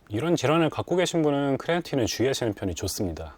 이런 질환을 갖고 계신 분은 크레아틴을 주의하시는 편이 좋습니다.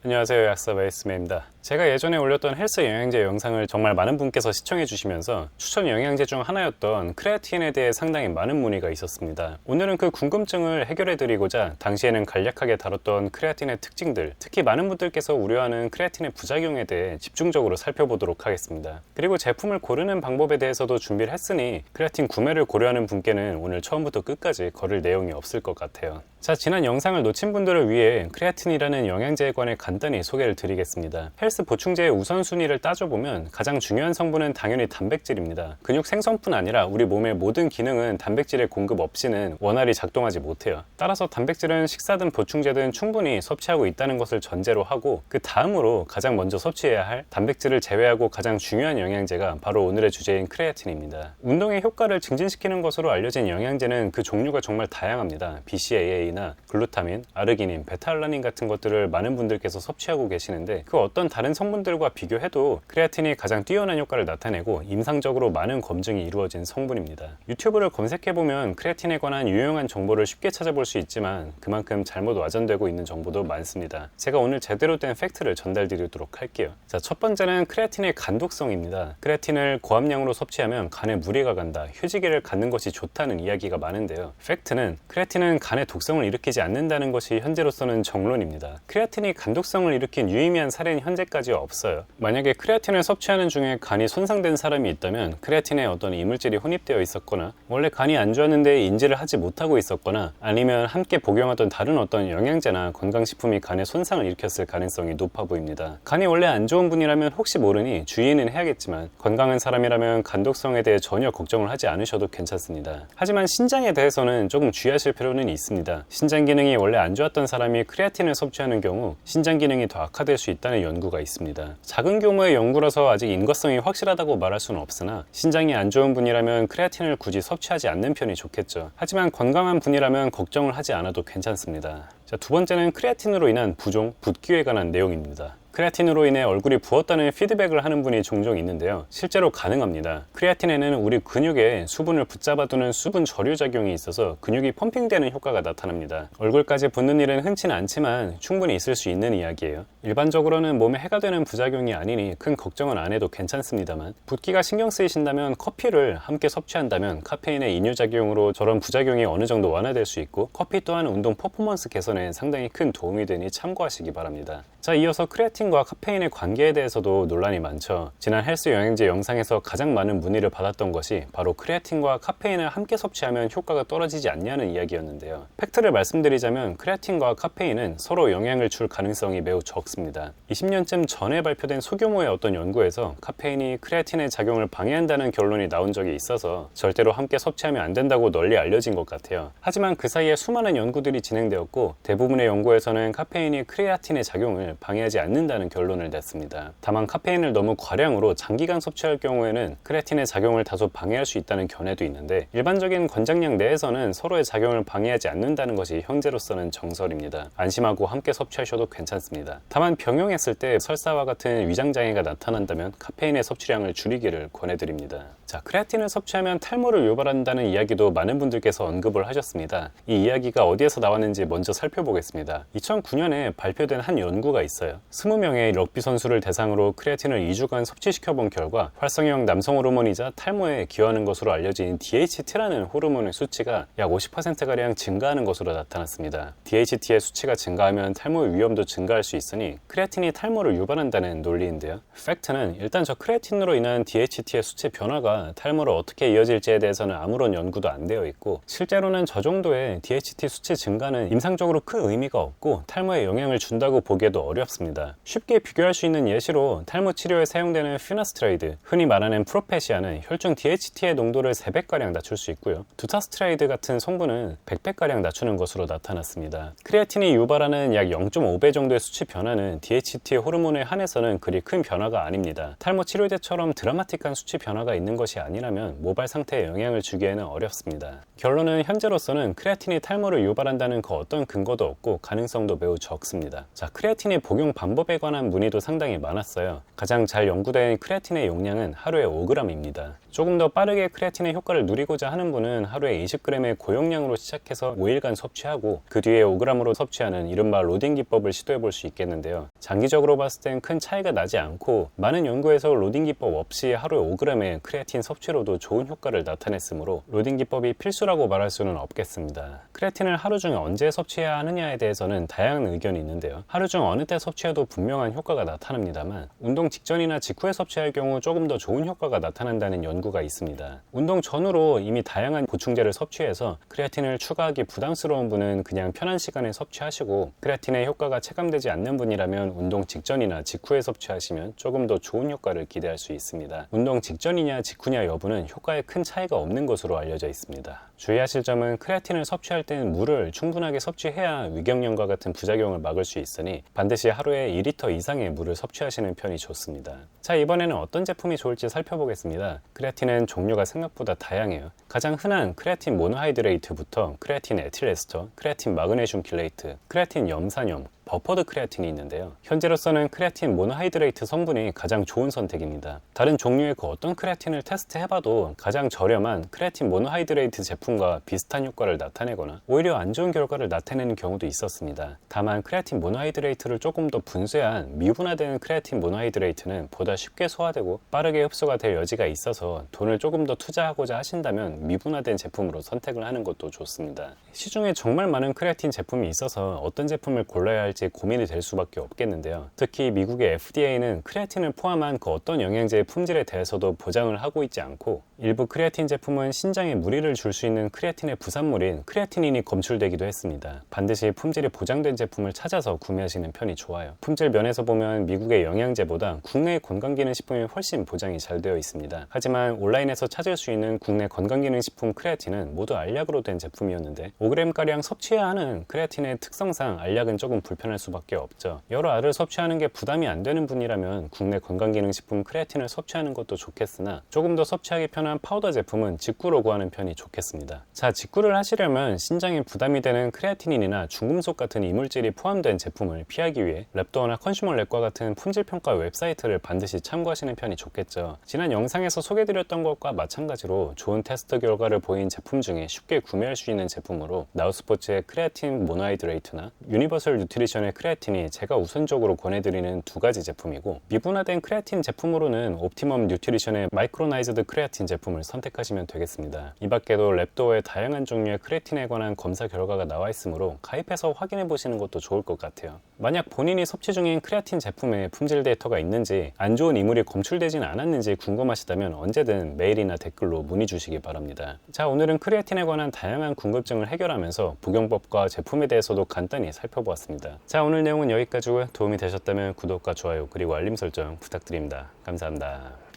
안녕하세요, 약사 베이스맨입니다. 제가 예전에 올렸던 헬스 영양제 영상을 정말 많은 분께서 시청해 주시면서 추천 영양제 중 하나였던 크레아틴에 대해 상당히 많은 문의가 있었습니다. 오늘은 그 궁금증을 해결해 드리고자 당시에는 간략하게 다뤘던 크레아틴의 특징들, 특히 많은 분들께서 우려하는 크레아틴의 부작용에 대해 집중적으로 살펴보도록 하겠습니다. 그리고 제품을 고르는 방법에 대해서도 준비를 했으니 크레아틴 구매를 고려하는 분께는 오늘 처음부터 끝까지 거를 내용이 없을 것 같아요. 자, 지난 영상을 놓친 분들을 위해 크레아틴이라는 영양제에 관해 간단히 소개를 드리겠습니다. 헬스 보충제의 우선순위를 따져보면 가장 중요한 성분은 당연히 단백질입니다. 근육 생성뿐 아니라 우리 몸의 모든 기능은 단백질의 공급 없이는 원활히 작동하지 못해요. 따라서 단백질은 식사든 보충제든 충분히 섭취하고 있다는 것을 전제로 하고, 그 다음으로 가장 먼저 섭취해야 할 단백질을 제외하고 가장 중요한 영양제가 바로 오늘의 주제인 크레아틴입니다. 운동의 효과를 증진시키는 것으로 알려진 영양제는 그 종류가 정말 다양합니다. BCAA나 글루타민, 아르기닌, 베타알라닌 같은 것들을 많은 분들께서 섭취하고 계시는데, 그 어떤 다른 성분들과 비교해도 크레아틴이 가장 뛰어난 효과를 나타내고 임상적으로 많은 검증이 이루어진 성분입니다. 유튜브를 검색해보면 크레아틴에 관한 유용한 정보를 쉽게 찾아볼 수 있지만 그만큼 잘못 와전되고 있는 정보도 많습니다. 제가 오늘 제대로 된 팩트를 전달드리도록 할게요. 자, 첫 번째는 크레아틴의 간독성입니다. 크레아틴을 고함량으로 섭취하면 간에 무리가 간다, 휴지기를 갖는 것이 좋다는 이야기가 많은데요. 팩트는 크레아틴은 간에 독성을 일으키지 않는다는 것이 현재로서는 정론입니다. 크레아틴이 간독성을 일으킨 유의미한 사례는 현재까지 없어요. 만약에 크레아틴을 섭취하는 중에 간이 손상된 사람이 있다면 크레아틴에 어떤 이물질이 혼입되어 있었거나 원래 간이 안 좋았는데 인지를 하지 못하고 있었거나 아니면 함께 복용하던 다른 어떤 영양제나 건강식품이 간에 손상을 일으켰을 가능성이 높아 보입니다. 간이 원래 안 좋은 분이라면 혹시 모르니 주의는 해야겠지만 건강한 사람이라면 간독성에 대해 전혀 걱정을 하지 않으셔도 괜찮습니다. 하지만 신장에 대해서는 조금 주의하실 필요는 있습니다. 신장 기능이 원래 안 좋았던 사람이 크레아틴을 섭취하는 경우 신장 기능이 더 악화될 수 있다는 연구가 있습니다. 작은 규모의 연구라서 아직 인과성이 확실하다고 말할 수는 없으나 신장이 안 좋은 분이라면 크레아틴을 굳이 섭취하지 않는 편이 좋겠죠. 하지만 건강한 분이라면 걱정을 하지 않아도 괜찮습니다. 자, 두 번째는 크레아틴으로 인한 부종, 붓기에 관한 내용입니다. 크레아틴으로 인해 얼굴이 부었다는 피드백을 하는 분이 종종 있는데요. 실제로 가능합니다. 크레아틴에는 우리 근육에 수분을 붙잡아두는 수분 저류 작용이 있어서 근육이 펌핑되는 효과가 나타납니다. 얼굴까지 붓는 일은 흔치는 않지만 충분히 있을 수 있는 이야기예요. 일반적으로는 몸에 해가 되는 부작용이 아니니 큰 걱정은 안 해도 괜찮습니다만, 붓기가 신경 쓰이신다면 커피를 함께 섭취한다면 카페인의 이뇨작용으로 저런 부작용이 어느 정도 완화될 수 있고, 커피 또한 운동 퍼포먼스 개선에 상당히 큰 도움이 되니 참고하시기 바랍니다. 자, 이어서 크레아틴과 카페인의 관계에 대해서도 논란이 많죠. 지난 헬스 영양제 영상에서 가장 많은 문의를 받았던 것이 바로 크레아틴과 카페인을 함께 섭취하면 효과가 떨어지지 않냐는 이야기였는데요. 팩트를 말씀드리자면 크레아틴과 카페인은 서로 영향을 줄 가능성이 매우 적습니다. 20년쯤 전에 발표된 소규모의 어떤 연구에서 카페인이 크레아틴의 작용을 방해한다는 결론이 나온 적이 있어서 절대로 함께 섭취하면 안 된다고 널리 알려진 것 같아요. 하지만 그 사이에 수많은 연구들이 진행되었고 대부분의 연구에서는 카페인이 크레아틴의 작용을 방해하지 않는다는 결론을 냈습니다. 다만 카페인을 너무 과량으로 장기간 섭취할 경우에는 크레아틴의 작용을 다소 방해할 수 있다는 견해도 있는데, 일반적인 권장량 내에서는 서로의 작용을 방해하지 않는다는 것이 현재로서는 정설입니다. 안심하고 함께 섭취하셔도 괜찮습니다. 다만 병용했을 때 설사와 같은 위장장애가 나타난다면 카페인의 섭취량을 줄이기를 권해드립니다. 자, 크레아틴을 섭취하면 탈모를 유발한다는 이야기도 많은 분들께서 언급을 하셨습니다. 이 이야기가 어디에서 나왔는지 먼저 살펴보겠습니다. 2009년에 발표된 한 연구가 있어요. 20명의 럭비 선수를 대상으로 크레아틴을 2주간 섭취시켜본 결과 활성형 남성 호르몬이자 탈모에 기여하는 것으로 알려진 DHT라는 호르몬의 수치가 약 50%가량 증가하는 것으로 나타났습니다. DHT의 수치가 증가하면 탈모의 위험도 증가할 수 있으니 크레아틴이 탈모를 유발한다는 논리인데요. 팩트는 일단 저 크레아틴으로 인한 DHT의 수치 변화가 탈모로 어떻게 이어질지에 대해서는 아무런 연구도 안 되어 있고, 실제로는 저 정도의 DHT 수치 증가는 임상적으로 큰 의미가 없고 탈모에 영향을 준다고 보기에도 어렵습니다. 쉽게 비교할 수 있는 예시로 탈모 치료에 사용되는 피나스트라이드, 흔히 말하는 프로페시아는 혈중 DHT의 농도를 3배가량 낮출 수 있고요. 두타스트라이드 같은 성분은 100배가량 낮추는 것으로 나타났습니다. 크레아틴이 유발하는 약 0.5배 정도의 수치 변화는 DHT 호르몬에 한해서는 그리 큰 변화가 아닙니다. 탈모 치료제처럼 드라마틱한 수치 변화가 있는 것이 아니라면 모발 상태에 영향을 주기에는 어렵습니다. 결론은 현재로서는 크레아틴이 탈모를 유발한다는 그 어떤 근거도 없고 가능성도 매우 적습니다. 자, 크레아틴의 복용 방법에 관한 문의도 상당히 많았어요. 가장 잘 연구된 크레아틴의 용량은 하루에 5g입니다. 조금 더 빠르게 크레아틴의 효과를 누리고자 하는 분은 하루에 20g의 고용량으로 시작해서 5일간 섭취하고 그 뒤에 5g으로 섭취하는 이른바 로딩 기법을 시도해 볼 수 있겠는데요. 장기적으로 봤을 땐 큰 차이가 나지 않고 많은 연구에서 로딩 기법 없이 하루에 5g의 크레아틴 섭취로도 좋은 효과를 나타냈으므로 로딩 기법이 필수라고 말할 수는 없겠습니다. 크레아틴을 하루 중에 언제 섭취해야 하느냐에 대해서는 다양한 의견이 있는데요. 하루 중 어느 때 섭취해도 분명한 효과가 나타납니다만 운동 직전이나 직후에 섭취할 경우 조금 더 좋은 효과가 나타난다는 연구가 있습니다. 운동 전후로 이미 다양한 보충제를 섭취해서 크레아틴을 추가하기 부담스러운 분은 그냥 편한 시간에 섭취하시고, 크레아틴의 효과가 체감되지 않는 분이라면 운동 직전이나 직후에 섭취하시면 조금 더 좋은 효과를 기대할 수 있습니다. 운동 직전이냐 직후냐 여부는 효과에 큰 차이가 없는 것으로 알려져 있습니다. 주의하실 점은 크레아틴을 섭취할 때는 물을 충분하게 섭취해야 위경련과 같은 부작용을 막을 수 있으니 반드시 하루에 2리터 이상의 물을 섭취하시는 편이 좋습니다. 자, 이번에는 어떤 제품이 좋을지 살펴보겠습니다. 크레아틴은 종류가 생각보다 다양해요. 가장 흔한 크레아틴 모노하이드레이트부터 크레아틴 에틸에스터, 크레아틴 마그네슘 킬레이트, 크레아틴 염산염, 버퍼드 크레아틴이 있는데요. 현재로서는 크레아틴 모노하이드레이트 성분이 가장 좋은 선택입니다. 다른 종류의 그 어떤 크레아틴을 테스트해봐도 가장 저렴한 크레아틴 모노하이드레이트 제품과 비슷한 효과를 나타내거나 오히려 안 좋은 결과를 나타내는 경우도 있었습니다. 다만 크레아틴 모노하이드레이트를 조금 더 분쇄한 미분화된 크레아틴 모노하이드레이트는 보다 쉽게 소화되고 빠르게 흡수가 될 여지가 있어서 돈을 조금 더 투자하고자 하신다면 미분화된 제품으로 선택을 하는 것도 좋습니다. 시중에 정말 많은 크레아틴 제품이 있어서 어떤 제품을 골라야 할지 고민이 될 수밖에 없겠는데요. 특히 미국의 FDA는 크레아틴을 포함한 그 어떤 영양제의 품질에 대해서도 보장을 하고 있지 않고, 일부 크레아틴 제품은 신장에 무리를 줄 수 있는 크레아틴의 부산물인 크레아티닌이 검출되기도 했습니다. 반드시 품질이 보장된 제품을 찾아서 구매하시는 편이 좋아요. 품질 면에서 보면 미국의 영양제보다 국내의 건강기능식품이 훨씬 보장이 잘 되어 있습니다. 하지만 온라인에서 찾을 수 있는 국내 건강기능식품 크레아틴은 모두 알약으로 된 제품이었는데 5g가량 섭취해야 하는 크레아틴의 특성상 알약은 조금 불편할 수밖에 없죠. 여러 알을 섭취하는 게 부담이 안 되는 분이라면 국내 건강기능식품 크레아틴을 섭취하는 것도 좋겠으나 조금 더 섭취하기 편한 파우더 제품은 직구로 구하는 편이 좋겠습니다. 자, 직구를 하시려면 신장에 부담이 되는 크레아티닌이나 중금속 같은 이물질이 포함된 제품을 피하기 위해 랩도어나 컨슈머랩과 같은 품질평가 웹사이트를 반드시 참고하시는 편이 좋겠죠. 지난 영상에서 소개드렸던 것과 마찬가지로 좋은 테스트 결과를 보인 제품 중에 쉽게 구매할 수 있는 제품으로 나우스포츠의 크레아틴 모노하이드레이트나 유니버설 뉴트리션의 크레아틴이 제가 우선적으로 권해드리는 두 가지 제품이고, 미분화된 크레아틴 제품으로는 옵티멈 뉴트리션의 마이크로나이즈드 크레아틴 제품을 선택하시면 되겠습니다. 이 밖에도 랩도어의 다양한 종류의 크레아틴에 관한 검사 결과가 나와 있으므로 가입해서 확인해 보시는 것도 좋을 것 같아요. 만약 본인이 섭취 중인 크레아틴 제품에 품질 데이터가 있는지 안 좋은 이물이 검출되진 않았는지 궁금하시다면 언제든 메일이나 댓글로 문의 주시기 바랍니다. 자, 오늘은 크레아틴에 관한 다양한 궁금증을 해결하면서 복용법과 제품에 대해서도 간단히 살펴보았습니다. 자, 오늘 내용은 여기까지고요. 도움이 되셨다면 구독과 좋아요 그리고 알림 설정 부탁드립니다. 감사합니다.